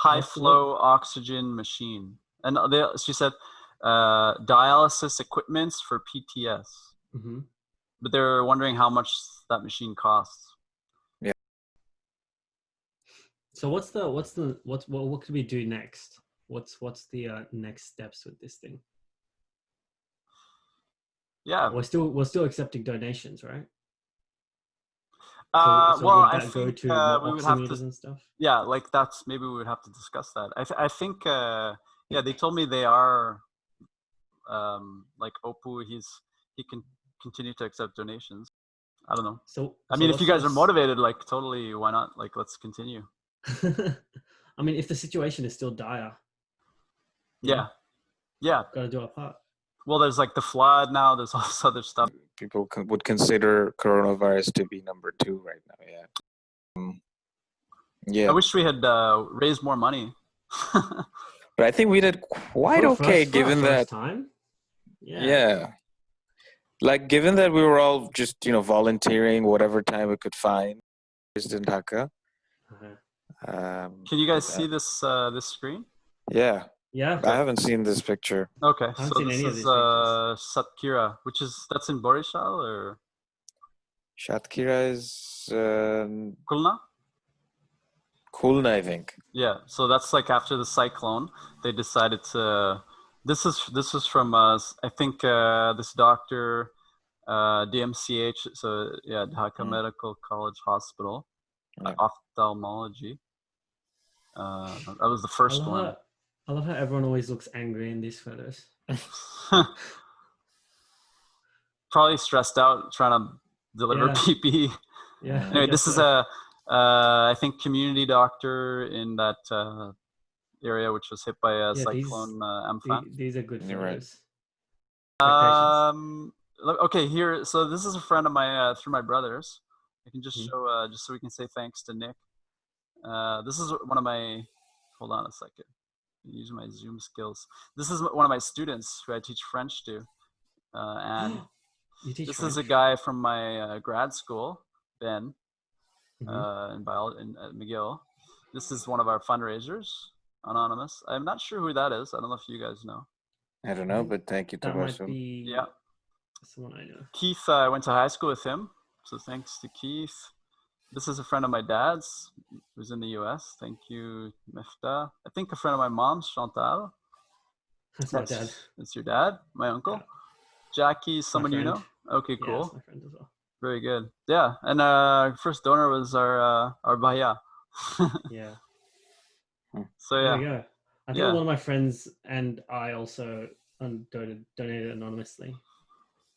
high flow oxygen machine. And she said dialysis equipments for PTS. Mm-hmm. But they're wondering how much that machine costs. Yeah. So what could we do next? What's the next steps with this thing? Yeah. We're still accepting donations, right? Well, would I that think go to we would have to, and stuff? yeah, like maybe we would have to discuss that. I think, yeah, they told me they are, like Opu, he can continue to accept donations. I don't know. So I mean, if you guys are motivated, like totally, why not? Like, let's continue. I mean, if the situation is still dire. Yeah. Gotta do our part. Well, there's like the flood now. There's all this other stuff. People would consider coronavirus to be number 2 right now. Yeah. Yeah. I wish we had raised more money. But I think we did quite okay, given that. Time. Yeah. Like, given that we were all just, volunteering whatever time we could find in Dhaka. Can you guys see this screen? Yeah. Yeah. I haven't seen this picture. Okay, I haven't so seen this any of is these pictures. Satkira, that's in Borishal or? Shatkira is Kulna? Khulna, I think. Yeah, so that's like after the cyclone, they decided to. This is from I think this doctor, DMCH. So yeah, Dhaka Medical College Hospital, ophthalmology. That was the first one. I love how everyone always looks angry in these photos. Probably stressed out trying to deliver PPE. Yeah. Anyway, this is I think community doctor in that area which was hit by a cyclone Amphan. These are good photos. Right. Okay, here. So this is a friend of my through my brothers. I can just show just so we can say thanks to Nick. This is one of my. Hold on a second. Use my Zoom skills. This is one of my students who I teach French to, and this is a guy from my grad school, Ben, in McGill. This is one of our fundraisers, anonymous. I'm not sure who that is. I don't know if you guys know. I don't know, but thank you, Tabassum. Might be someone I know. Keith, I went to high school with him, so thanks to Keith. This is a friend of my dad's who's in the U.S. Thank you, Miftah. I think a friend of my mom's, Chantal. That's my dad. That's your dad, my uncle. Yeah. Jackie, someone you know? Okay, cool. Yeah, that's my friend as well. Very good. Yeah, and our first donor was our Mahia. Yeah. So yeah. There you go. I think a lot of my friends and I also donated anonymously.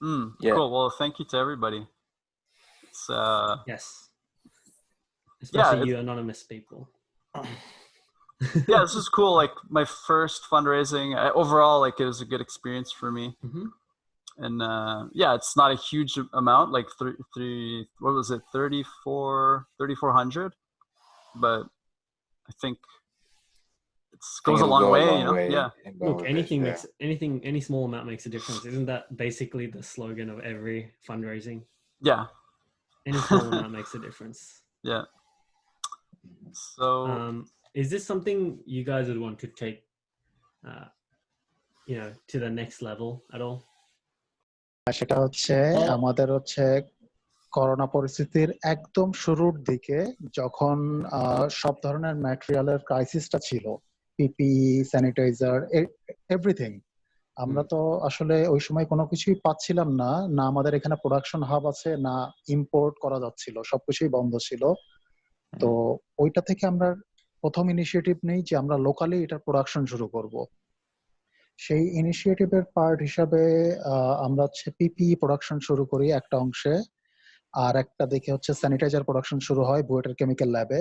Cool. Well, thank you to everybody. It's yes. Especially you anonymous people. Yeah, this is cool. Like my first fundraising overall, like it was a good experience for me. And it's not a huge amount, like what was it, 3,400, but I think it goes a long way, you know. Yeah. Look, any small amount makes a difference. Isn't that basically the slogan of every fundraising? Yeah. Any small amount makes a difference. Yeah. So is this something you guys would want to take to the next level at all? সেটা হচ্ছে আমাদের হচ্ছে corona পরিস্থিতির একদম শুরুর দিকে যখন সব ধরনের ম্যাটেরিয়ালের ক্রাইসিসটা ছিল, পিপিই, স্যানিটাইজার, এভরিথিং, আমরা তো আসলে ওই সময় কোনো কিছুই পাচ্ছিলাম না, না আমাদের এখানে প্রোডাকশন হাব আছে, না ইম্পোর্ট করা যাচ্ছিল, সবকিছুই বন্ধ ছিল। তো ওইটা থেকে আমরা প্রথম ইনিশিয়েটিভ নেই যে আমরা লোকালি এটার প্রোডাকশন শুরু করব। সেই ইনিশিয়েটিভের পার্ট হিসাবে আমরা হচ্ছে পিপিই প্রোডাকশন শুরু করি একটা অংশে, আর একটা দেখে হচ্ছে স্যানিটাইজার প্রোডাকশন শুরু হয় বুয়েটের কেমিক্যাল ল্যাবে।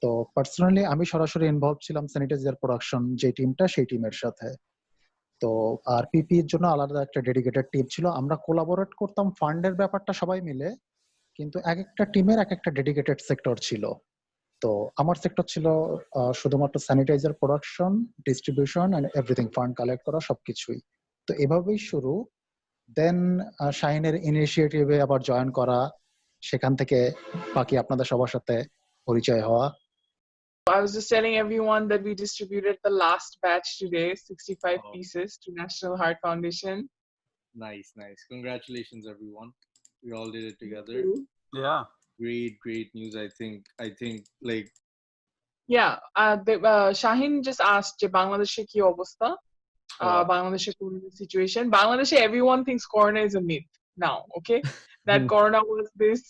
তো পার্সোনালি আমি সরাসরি ইনভলভ ছিলাম স্যানিটাইজার প্রোডাকশন যে টিমটা, সেই টিমের সাথে। তো আর পিপিইর জন্য আলাদা একটা ডেডিকেটেড টিম ছিল। আমরা কোলাবোরেট করতাম ফান্ডের ব্যাপারটা সবাই মিলে, কিন্তু এক একটা টিমের এক একটা ডেডিকেটেড সেক্টর ছিল। তো আমার সেক্টর ছিল শুধুমাত্র sanitizer production, distribution and everything, fund collect করা, সবকিছুই। তো এভাবেই শুরু। দেন শাহিনের ইনিশিয়েটিভে আবার জয়েন করা, সেখান থেকে বাকি আপনাদের সবার সাথে পরিচয় হওয়া। I was just telling everyone that we distributed the last batch today, 65 pieces to National Heart Foundation. Nice. Congratulations, everyone. We all did it together. Yeah. Great news. I think like. Yeah, Shahin just asked যে বাংলাদেশে কি অবস্থা? Bangladesh corona situation. Bangladesh, everyone thinks corona is a myth now, okay? That corona was this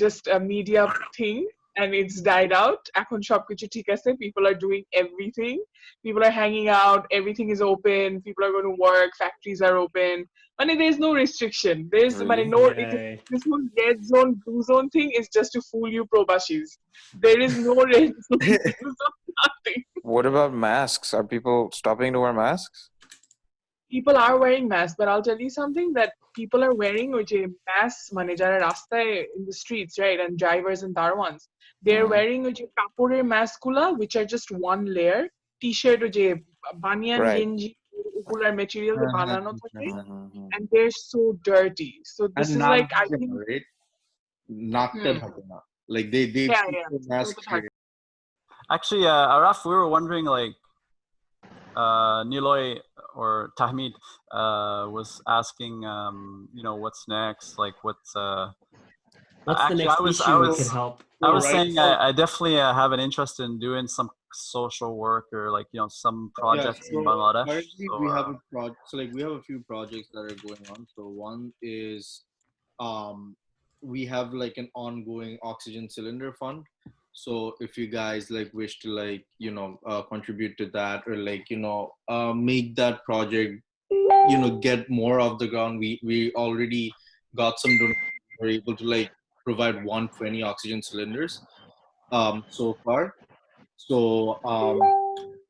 just a media thing and it's died out. Ekhon sob kichu thik ache. People are doing everything. People are hanging out. Everything is open. People are going to work. Factories are open. There's no restriction. There's this whole red zone, blue zone thing is just to fool you probashis. There is no red zone, blue zone, nothing. What about masks? Are people stopping to wear masks? People are wearing masks, but I'll tell you something that people are wearing masks jara rastaye in the streets, right? And drivers and darwans, they're wearing kaporer mask gula, which are just one layer, t-shirt banyan genji ogular material je banano thake, and they're so dirty. So this is like, I think like they mask. Actually, Aaraf, we were wondering, like, Niloy or Tahmeed was asking, what's next? Like, what's the next issue we could help? I was saying I definitely have an interest in doing some social work or some projects in Bangladesh. Currently, we have a project. So we have a few projects that are going on. So one is, we have like an ongoing oxygen cylinder fund. So if you guys wish to contribute to that or make that project get more off the ground, we already got some donations. We're able to provide 120 oxygen cylinders so far. So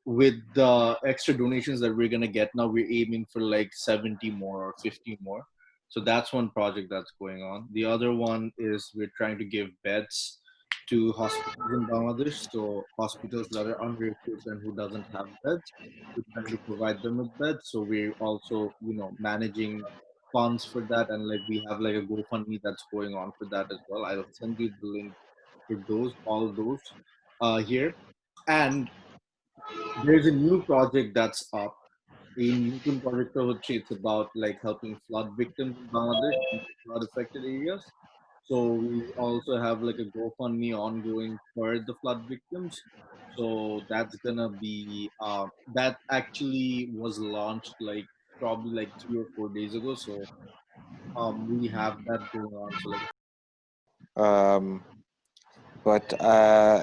with the extra donations that we're gonna get now, we're aiming for 70 more or 50 more. So that's one project that's going on. The other one is we're trying to give beds to hospitals in Bangladesh. So hospitals that are under-equipped and who doesn't have beds, we're trying to provide them with beds. So we're also, managing funds for that, and we have a GoFundMe that's going on for that as well. I'll send you the link for all those here. And there's a new project that's up. It's about helping flood victims in Bangladesh in flood affected areas. So we also have a GoFundMe ongoing for the flood victims. So that's gonna be that actually was launched probably 3 or 4 days ago. So we have that going on. So but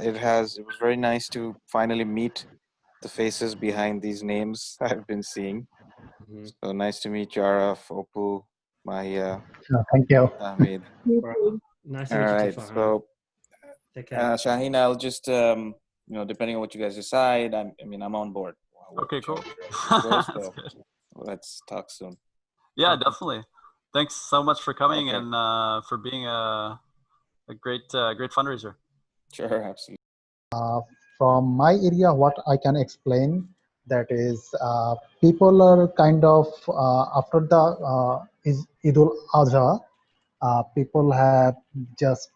it was very nice to finally meet the faces behind these names I've been seeing. So nice to meet you, Aaraf, Opu, Mahia. Thank you. Tahmeed. Nice to meet you too, Farhan. So take care. Shahin, I'll just depending on what you guys decide, I'm on board. Okay, cool. So let's talk soon. Yeah, definitely. Thanks so much for coming and for being a great fundraiser. Sure, absolutely. From my area, what I can explain, that is, people are kind of after the Eid al-Adha, people have just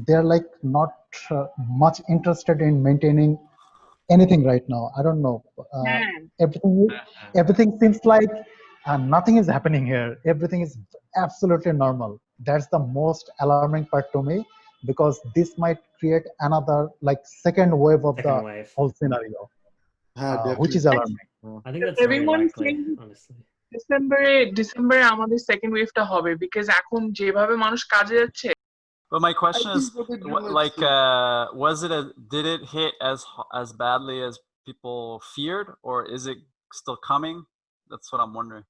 they're not much interested in maintaining anything right now. I don't know. Everything seems like nothing is happening here. Everything is absolutely normal. That's the most alarming part to me, because this might create another second wave of the whole scenario, which is alarming. I think that's very likely, honestly. ডিসেম্বরে আমাদের second ওয়েভটা হবে, because এখন যেভাবে মানুষ কাজে যাচ্ছে. But my question is, did it hit as badly as people feared, or is it still coming? That's what I'm wondering.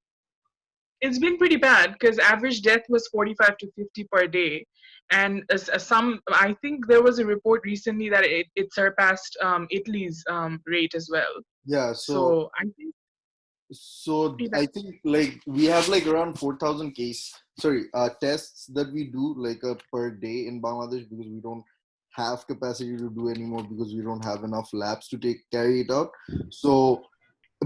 It's been pretty bad because average death was 45 to 50 per day, and I think there was a report recently that it surpassed Italy's rate as well. Yeah, so I think. So I think we have around 4,000 tests that we do per day in Bangladesh, because we don't have capacity to do anymore because we don't have enough labs to carry it out. So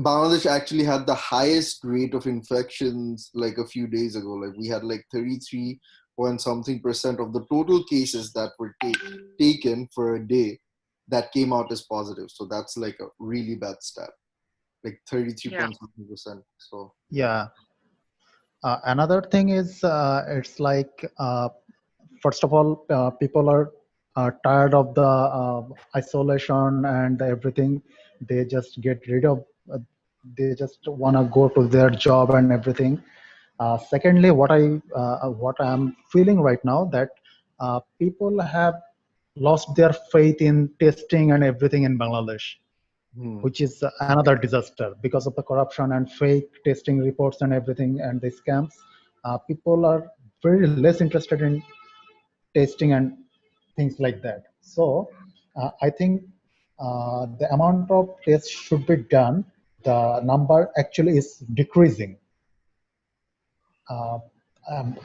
Bangladesh actually had the highest rate of infections a few days ago. We had 33% of the total cases that were taken for a day. that came out as positive. So that's like a really bad stat, like 33.7%. So Yeah. Another thing is, it's like, first of all, people are tired of the isolation and everything. They just get rid of, they just want to go to their job and everything. Secondly, what I'm feeling right now, that people have lost their faith in testing and everything in Bangladesh, which is another disaster because of the corruption and fake testing reports and everything and the scams. People are very less interested in testing and things like that. So I think the amount of tests should be done. The number actually is decreasing. Uh,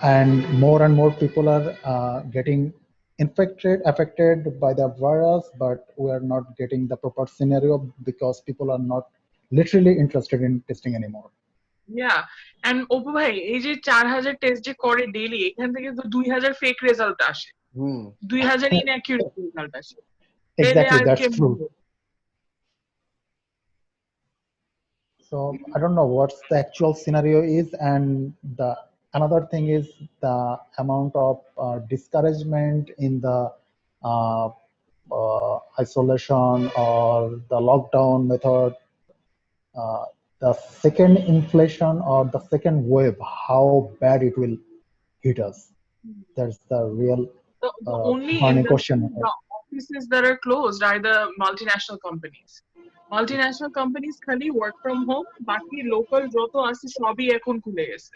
and more people are getting affected by the virus, but we are not getting the proper scenario because people are not literally interested in testing anymore. Yeah, and Apu ভাই এই যে 4000 test যে করে daily, এখান থেকে তো 2000 fake result আসে, 2000 ইনঅ্যাকিউরেট result আসে। Exactly, that's true. So I don't know what's the actual scenario is, and the another thing is the amount of discouragement in the isolation or the lockdown method, the second inflation or the second wave, how bad it will hit us. That's the real The only funny question. the offices that are closed are the multinational companies. Multinational companies খালি work from home, বাকি local যত আছে সবই এখন খুলে গেছে।